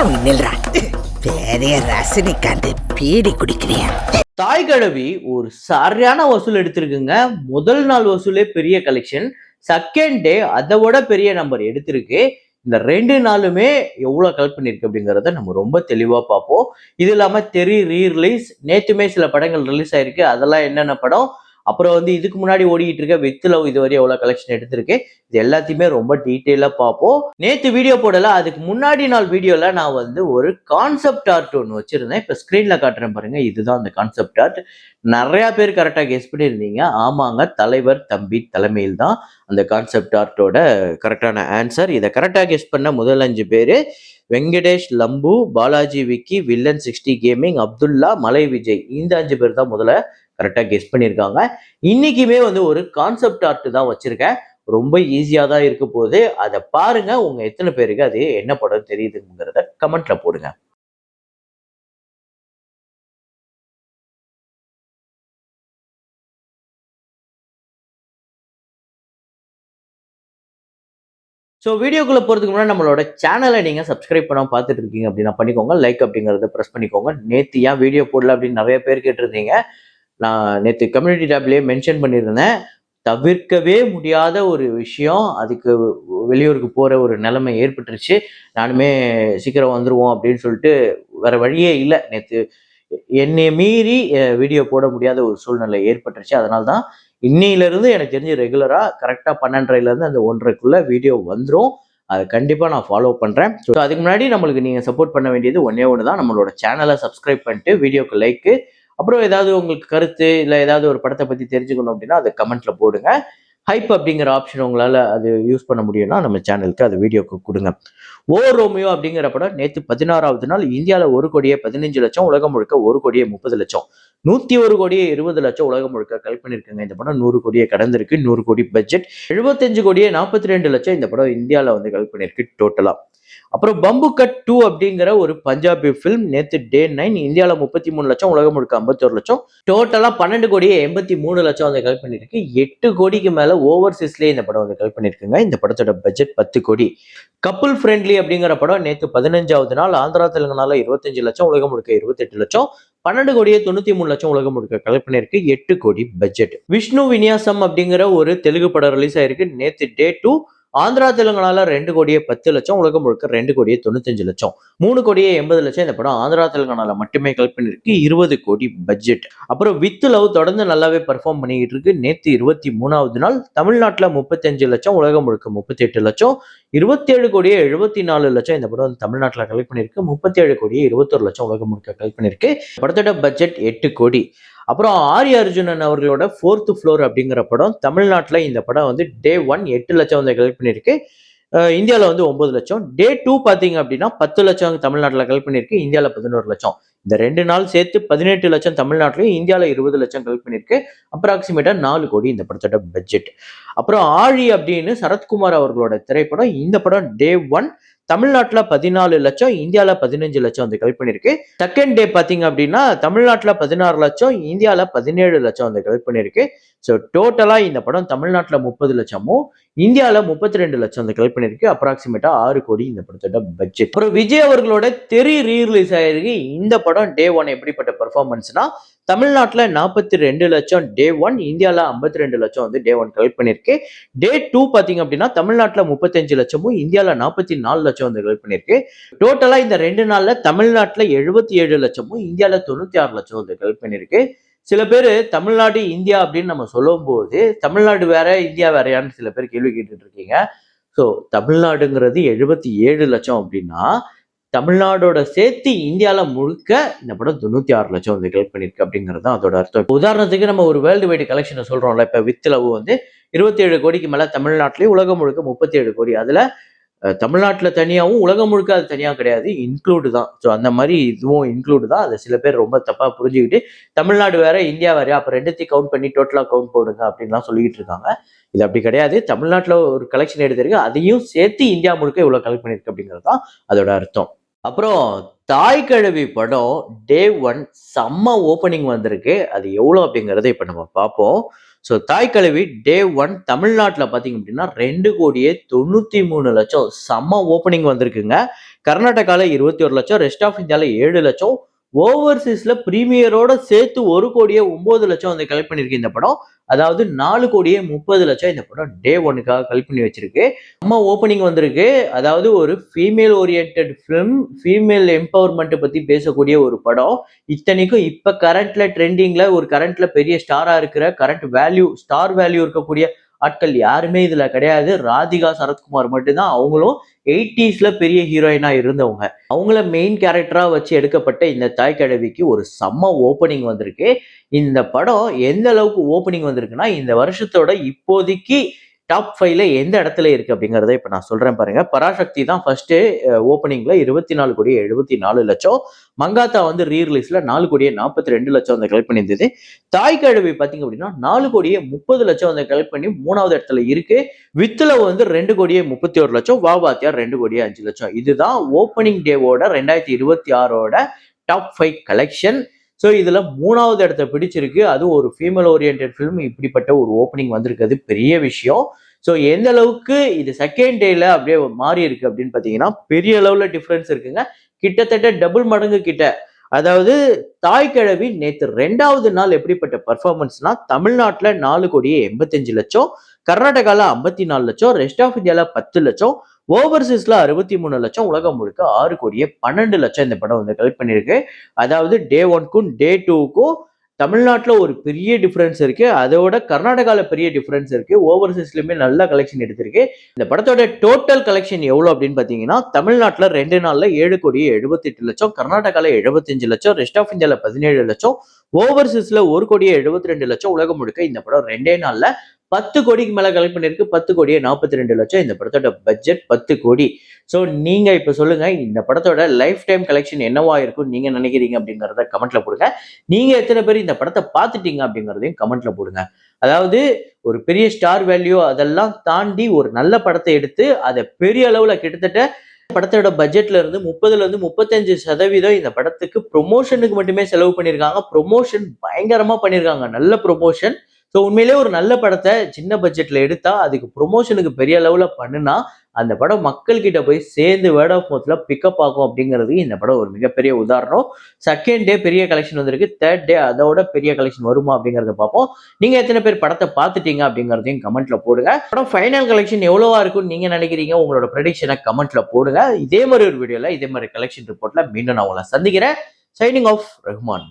பெரிய ரசனிக்காண்டு பீடி குடிக்கிறியா? தாய் கிழவி ஒரு சரியான வசூல் எடுத்திருக்குங்க. முதல் நாள் வசூலே பெரிய கலெக்ஷன், செகண்ட் டே அதை விட பெரிய நம்பர் எடுத்திருக்கு. இந்த 2 நாளுமே எவ்வளவு கலெக்ட் பண்ணிருக்கு அப்படிங்கறத நம்ம ரொம்ப தெளிவா பார்ப்போம். இது இல்லாம தெரி ரீ-ரிலீஸ், நேத்துமே சில படங்கள் ரிலீஸ் ஆயிருக்கு. அதெல்லாம் என்னென்ன படம், அப்புறம் வந்து இதுக்கு முன்னாடி ஓடிக்கிட்டு இருக்க வித் லவ் இதுவரை எவ்வளவு கலெக்ஷன் எடுத்திருக்கு, இது எல்லாத்தையுமே ரொம்ப டீட்டெயிலா பார்ப்போம். நேத்து வீடியோ போடல, அதுக்கு முன்னாடி நாள் வீடியோல நான் வந்து ஒரு கான்செப்ட் ஆர்ட் ஒன்று வச்சிருந்தேன். இப்ப ஸ்கிரீன்ல காட்டுறேன் பாருங்க, இதுதான் அந்த கான்செப்ட் ஆர்ட். நிறைய பேர் கரெக்டா கெஸ் பண்ணியிருந்தீங்க. ஆமாங்க, தலைவர் தம்பி தலைமையில் தான் அந்த கான்செப்ட் ஆர்ட்டோட கரெக்டான ஆன்சர். இதை கரெக்டா கெஸ் பண்ண முதல் 5 பேரு வெங்கடேஷ், லம்பு, பாலாஜி விக்கி, வில்லன் 60 கேமிங், அப்துல்லா, மலை விஜய், இந்த 5 பேர் தான் முதல்ல கரெக்டா கெஸ் பண்ணியிருக்காங்க. இன்னைக்குமே வந்து ஒரு கான்செப்ட் ஆர்ட் தான் வச்சிருக்கேன். ரொம்ப ஈஸியா தான் இருக்க போகுது. அதை பாருங்க. உங்க எத்தனை பேருக்கு அது என்ன படம் தெரியுதுங்கிறத கமெண்ட்ல போடுங்க. ஸோ வீடியோக்குள்ள போறதுக்கு முன்னாடி நம்மளோட சேனலை நீங்க சப்ஸ்கிரைப் பண்ணாம பார்த்துட்டு இருக்கீங்க அப்படின்னா பண்ணிக்கோங்க. லைக் அப்படிங்கறத ப்ரெஸ் பண்ணிக்கோங்க. நேத்து ஏன் வீடியோ போடல அப்படின்னு நிறைய பேர் கேட்டிருந்தீங்க. நான் நேற்று கம்யூனிட்டி டேப்லேயே மென்ஷன் பண்ணியிருந்தேன். தவிர்க்கவே முடியாத ஒரு விஷயம், அதுக்கு வெளியூருக்கு போகிற ஒரு நிலைமை ஏற்பட்டுருச்சு. நானுமே சீக்கிரம் வந்துடுவோம் அப்படின்னு சொல்லிட்டு வேற வழியே இல்லை. நேற்று என்னை மீறி வீடியோ போட முடியாத ஒரு சூழ்நிலை ஏற்பட்டுருச்சு. அதனால தான் இன்னையிலேருந்து எனக்கு தெரிஞ்சு ரெகுலராக கரெக்டாக 12:30லேருந்து அந்த 1:30க்குள்ளே வீடியோ வந்துடும். அதை கண்டிப்பாக நான் ஃபாலோ பண்ணுறேன். ஸோ அதுக்கு முன்னாடி நம்மளுக்கு நீங்கள் சப்போர்ட் பண்ண வேண்டியது ஒன்றே ஒன்று தான். நம்மளோட சேனலை சப்ஸ்கிரைப் பண்ணிட்டு வீடியோக்கு லைக்கு, அப்புறம் ஏதாவது உங்களுக்கு கருத்து இல்லை ஏதாவது ஒரு படத்தை பற்றி தெரிஞ்சுக்கணும் அப்படின்னா அதை கமெண்ட்ல போடுங்க. ஹைப் அப்படிங்கிற ஆப்ஷன் உங்களால் அது யூஸ் பண்ண முடியும்னா நம்ம சேனலுக்கு அது வீடியோக்கு கொடுங்க. ஓ ரோமியோ அப்படிங்கிற படம் நேற்று 16வது நாள் இந்தியாவில் 1,15,00,000, உலகம் முழுக்க 1,30,00,000, 101 கோடியே 20 லட்சம் உலகம் முழுக்க கலெக்ட் பண்ணியிருக்காங்க. இந்த படம் 100 கோடியை கடந்திருக்கு. 100 கோடி பட்ஜெட், 75 கோடியே 42 லட்சம் இந்த படம் இந்தியாவில் வந்து கலெக்ட் பண்ணியிருக்கு டோட்டலா. அப்புறம் பம்பு கட் 2 அப்படிங்கிற ஒரு பஞ்சாபி ஃபிலிம் நேற்று டே 9 இந்தியாவில் 33 லட்சம், உலகம் முழுக்க 51 லட்சம், டோட்டலா 12 கோடியே 83 லட்சம் வந்து கலெக்ட் பண்ணிருக்கு. 8 கோடிக்கு மேல ஓவர்சீஸ்லேயே இந்த படம் வந்து கலெக்ட் பண்ணிருக்குங்க. இந்த படத்தோட பட்ஜெட் 10 கோடி. கப்புள் ஃப்ரெண்ட்லி அப்படிங்கிற படம் நேற்று 15வது நாள் ஆந்திரா தெலுங்கானால 25 லட்சம், உலகம் முழுக்க 28 லட்சம், 12 கோடியே 93 லட்சம் உலகம் முழுக்க கலெக்ட் பண்ணிருக்கு. 8 கோடி பட்ஜெட். விஷ்ணு விநியாசம் அப்படிங்கிற ஒரு தெலுங்கு படம் ரிலீஸ் ஆயிருக்கு நேற்று டே 2. ஆந்திரா தெலுங்கானால 2 கோடியே 10 லட்சம், உலகம் முழுக்க 2 கோடியே 95 லட்சம், 3 கோடியே 80 லட்சம் இந்த படம் ஆந்திரா தெலுங்கானால மட்டுமே கலெக்ட் பண்ணிருக்கு. 20 கோடி பட்ஜெட். அப்புறம் வித் லவ் தொடர்ந்து நல்லாவே பெர்ஃபார்ம் பண்ணிக்கிட்டு இருக்கு. நேற்று 23வது நாள் தமிழ்நாட்டில் 35 லட்சம், உலகம் முழுக்க 38 லட்சம், 27 கோடியே 74 லட்சம் இந்த படம் தமிழ்நாட்டில் கலெக்ட் பண்ணிருக்கு. 37 கோடியே 21 லட்சம் உலகம் முழுக்க கலெக்ட் பண்ணிருக்கு. படத்தோட பட்ஜெட் 8 கோடி. அப்புறம் ஆர்யா அர்ஜுனன் அவர்களோட 4th ஃப்ளோர் அப்படிங்கிற படம் தமிழ்நாட்டில் இந்த படம் வந்து டே 1 8 லட்சம் வந்து கலெக்ட் பண்ணியிருக்கு. இந்தியாவில் வந்து 9 லட்சம். டே 2 பார்த்தீங்க அப்படின்னா 10 லட்சம் தமிழ்நாட்டில் கலெக்ட் பண்ணியிருக்கு. இந்தியாவில் 11 லட்சம். இந்த 2 நாள் சேர்த்து 18 லட்சம் தமிழ்நாட்டிலையும், இந்தியாவில் 20 லட்சம் கலெக்ட் பண்ணியிருக்கு. அப்ராக்சிமேட்டா 4 கோடி இந்த படத்தோட பட்ஜெட். அப்புறம் ஆழி அப்படின்னு சரத்குமார் அவர்களோட திரைப்படம். இந்த படம் டே 1 தமிழ்நாட்டில் 14 லட்சம், இந்தியாவில் 15 லட்சம் வந்து கலெக்ட் பண்ணியிருக்கு. செகண்ட் டே பார்த்தீங்க அப்படின்னா தமிழ்நாட்டில் 16 லட்சம், இந்தியாவில் 17 லட்சம் வந்து கலெக்ட் பண்ணியிருக்கு. ஸோ டோட்டலாக இந்த படம் தமிழ்நாட்டில் 30 லட்சமும், இந்தியாவில் 32 லட்சம் வந்து கலெக்ட் பண்ணியிருக்கு. அப்ராக்சிமேட்டா 6 கோடி இந்த படத்தோட பட்ஜெட். அப்புறம் விஜய் அவர்களோட தெரி ரீ-ரிலீஸ் ஆயிருக்கு. இந்த படம் டே 1 எப்படிப்பட்ட பெர்ஃபார்மன்ஸ்னா தமிழ்நாட்டில் 42 லட்சம் டே 1, இந்தியாவில் 52 லட்சம் வந்து டே 1 கலெக்ட் பண்ணியிருக்கு. டே 2 பார்த்தீங்க அப்படின்னா தமிழ்நாட்டில் 35 லட்சமும், இந்தியாவில் 44 லட்சம் வந்து கலெக்ட் பண்ணியிருக்கு. டோட்டலா இந்த 2 நாள்ல தமிழ்நாட்டில் 77 லட்சமும், இந்தியாவில் 96 லட்சம் வந்து கலெக்ட் பண்ணியிருக்கு. சில பேர் தமிழ்நாடு இந்தியா அப்படின்னு நம்ம சொல்லும் போது தமிழ்நாடு வேற இந்தியா வேறையான்னு சில பேர் கேள்வி கேட்டுட்டு இருக்கீங்க. ஸோ தமிழ்நாடுங்கிறது 77 லட்சம் அப்படின்னா தமிழ்நாடோட சேர்த்து இந்தியாவில் முழுக்க இந்த படம் 96 லட்சம் வந்து கலெக்ட் பண்ணியிருக்கு அப்படிங்கிறது தான் அதோட அர்த்தம். உதாரணத்துக்கு நம்ம ஒரு வேர்ல்டு வைடு கலெக்ஷனை சொல்றோம்ல, இப்போ வித் லவ் வந்து 27 கோடிக்கு மேல தமிழ்நாட்டிலேயே, உலகம் முழுக்க 37 கோடி. அதுல தமிழ்நாட்டில் தனியாகவும் உலகம் முழுக்க அது தனியாக கிடையாது, இன்க்ளூடு தான். ஸோ அந்த மாதிரி இதுவும் இன்க்ளூடு தான். அதை சில பேர் ரொம்ப தப்பாக புரிஞ்சுக்கிட்டு தமிழ்நாடு வேற இந்தியா வேறையா, அப்போ ரெண்டுத்தையும் கவுண்ட் பண்ணி டோட்டலாக கவுண்ட் போடுங்க அப்படின்லாம் சொல்லிக்கிட்டு இருக்காங்க. இது அப்படி கிடையாது. தமிழ்நாட்டில் ஒரு கலெக்ஷன் எடுத்திருக்கு, அதையும் சேர்த்து இந்தியா முழுக்க இவ்வளோ கலெக்ட் பண்ணியிருக்கு அப்படிங்கிறது தான் அதோட அர்த்தம். அப்புறம் தாய் கிழவி படம் டே 1 செம்ம ஓப்பனிங் வந்திருக்கு. அது எவ்வளோ அப்படிங்கிறத இப்போ நம்ம பார்ப்போம். ஸோ தாய் கிழவி டே 1 தமிழ்நாட்டில் பார்த்தீங்க அப்படின்னா 2,93,00,000 செம்ம ஓப்பனிங் வந்திருக்குங்க. கர்நாடகாவில் 21 லட்சம், ரெஸ்ட் ஆஃப் இந்தியாவில் 7 லட்சம், ஓவர்சீஸ்ல பிரீமியரோட சேர்த்து 1,09,00,000 வந்து கலெக்ட் பண்ணிருக்கு இந்த படம். அதாவது 4,30,00,000 இந்த படம் டே 1க்காக கலெக்ட் பண்ணி வச்சிருக்கு. நம்ம ஓப்பனிங் வந்திருக்கு. அதாவது ஒரு female oriented film, female empowerment பத்தி பேசக்கூடிய ஒரு படம். இத்தனைக்கும் இப்ப கரண்ட்ல ட்ரெண்டிங்ல ஒரு கரண்ட்ல பெரிய ஸ்டாரா இருக்கிற கரண்ட் வேல்யூ ஸ்டார் வேல்யூ இருக்கக்கூடிய ஆட்கள் யாருமே இதுல கிடையாது. ராதிகா சரத்குமார் மட்டும்தான். அவங்களும் 80ஸ்ல பெரிய ஹீரோயினா இருந்தவங்க. அவங்கள மெயின் கேரக்டரா வச்சு எடுக்கப்பட்ட இந்த தாய் கிழவிக்கு ஒரு செம்ம ஓப்பனிங் வந்திருக்கு. இந்த படம் எந்த அளவுக்கு ஓப்பனிங் வந்திருக்குன்னா, இந்த வருஷத்தோட இப்போதைக்கு டாப் 5ல எந்த இடத்துல இருக்கு அப்படிங்கறத இப்ப நான் சொல்றேன் பாருங்க. பராசக்தி தான் ஃபர்ஸ்ட் ஓப்பனிங்ல 24,74,00,000. மங்காத்தா வந்து ரீ ரிலீஸ்ல 4,42,00,000 வந்து கலெக்ட் பண்ணியிருந்தது. தாய் கிழவி பாத்தீங்க அப்படின்னா 4,30,00,000 வந்து கலெக்ட் பண்ணி 3வது இடத்துல இருக்கு. வித்துல வந்து 2,31,00,000, வாவாத்தியார் 2,05,00,000. இதுதான் ஓப்பனிங் டேவோட 2026ஓட டாப் 5 கலெக்ஷன். ஸோ இதுல 3வது இடத்த பிடிச்சிருக்கு. அது ஒரு ஃபீமேல் ஓரியன்டட் ஃபிலிம் இப்படிப்பட்ட ஒரு ஓப்பனிங் வந்திருக்கிறது பெரிய விஷயம். ஸோ எந்த அளவுக்கு இது செகண்ட் டேல அப்படியே மாறி இருக்கு அப்படின்னு பாத்தீங்கன்னா பெரிய அளவுல டிஃபரன்ஸ் இருக்குங்க. கிட்டத்தட்ட டபுள் மடங்கு கிட்ட. அதாவது தாய் கிழவி நேத்து 2வது நாள் எப்படிப்பட்ட பர்ஃபார்மன்ஸ்னா, தமிழ்நாட்டுல 4,85,00,000, கர்நாடகால 54,00,000, ரெஸ்ட் ஆஃப் இந்தியால 10,00,000, ஓவர்சீஸ்ல 63,00,000, உலகம் முழுக்க 6,12,00,000 இந்த படம் வந்து கலெக்ட் பண்ணிருக்கு. அதாவது டே 1க்கும் டே 2க்கும் தமிழ்நாட்டில் ஒரு பெரிய டிஃபரன்ஸ் இருக்கு. அதோட கர்நாடகால பெரிய டிஃபரன்ஸ் இருக்கு. ஓவர்சீஸ்லயுமே நல்ல கலெக்ஷன் எடுத்திருக்கு. இந்த படத்தோட டோட்டல் கலெக்ஷன் எவ்வளவு அப்படின்னு பாத்தீங்கன்னா, தமிழ்நாட்டுல 2 நாள்ல 7,78,00,000, கர்நாடகால 75,00,000, ரெஸ்ட் ஆஃப் இந்தியால 17,00,000, ஓவர்சீஸ்ல 1,72,00,000, உலகம் முழுக்க இந்த படம் 2 நாள்ல 10 கோடிக்கு மேல கலெக்ட் பண்ணிருக்கு. 10,42,00,000 இந்த படத்தோட பட்ஜெட் 10 கோடி. ஸோ நீங்க இப்ப சொல்லுங்க, இந்த படத்தோட லைஃப் டைம் கலெக்ஷன் என்னவா இருக்கும் நீங்க நினைக்கிறீங்க அப்படிங்கறத கமெண்ட்ல போடுங்க. நீங்க எத்தனை பேர் இந்த படத்தை பார்த்துட்டீங்க அப்படிங்கறதையும் கமெண்ட்ல போடுங்க. அதாவது ஒரு பெரிய ஸ்டார் வேல்யூ அதெல்லாம் தாண்டி ஒரு நல்ல படத்தை எடுத்து அதை பெரிய அளவுல கிட்டத்தட்ட படத்தோட பட்ஜெட்ல இருந்து 30ல இருந்து 35% இந்த படத்துக்கு ப்ரொமோஷனுக்கு மட்டுமே செலவு பண்ணியிருக்காங்க. ப்ரொமோஷன் பயங்கரமா பண்ணியிருக்காங்க. நல்ல ப்ரொமோஷன். ஸோ உண்மையிலேயே ஒரு நல்ல படத்தை சின்ன பட்ஜெட்ல எடுத்தா அதுக்கு ப்ரொமோஷனுக்கு பெரிய அளவுல பண்ணுனா அந்த படம் மக்கள் கிட்ட போய் சேர்ந்து வேர்ட் ஆஃப் மவுத்ல பிக்கப் ஆகும் அப்படிங்கிறது இந்த படம் ஒரு மிகப்பெரிய உதாரணம். செகண்ட் டே பெரிய கலெக்ஷன் வந்திருக்கு. தேர்ட் டே அதோட பெரிய கலெக்ஷன் வருமா அப்படிங்கறத பார்ப்போம். நீங்க எத்தனை பேர் படத்தை பார்த்துட்டீங்க அப்படிங்கறதையும் கமெண்ட்ல போடுங்க. படம் ஃபைனல் கலெக்ஷன் எவ்வளவா இருக்கும்னு நீங்க நினைக்கிறீங்க, உங்களோட ப்ரெடிக்ஷனை கமெண்ட்ல போடுங்க. இதே மாதிரி ஒரு வீடியோல இதே மாதிரி கலெக்ஷன் ரிப்போர்ட்ல மீண்டும் நான் உங்களை சந்திக்கிறேன். Signing off Rahman.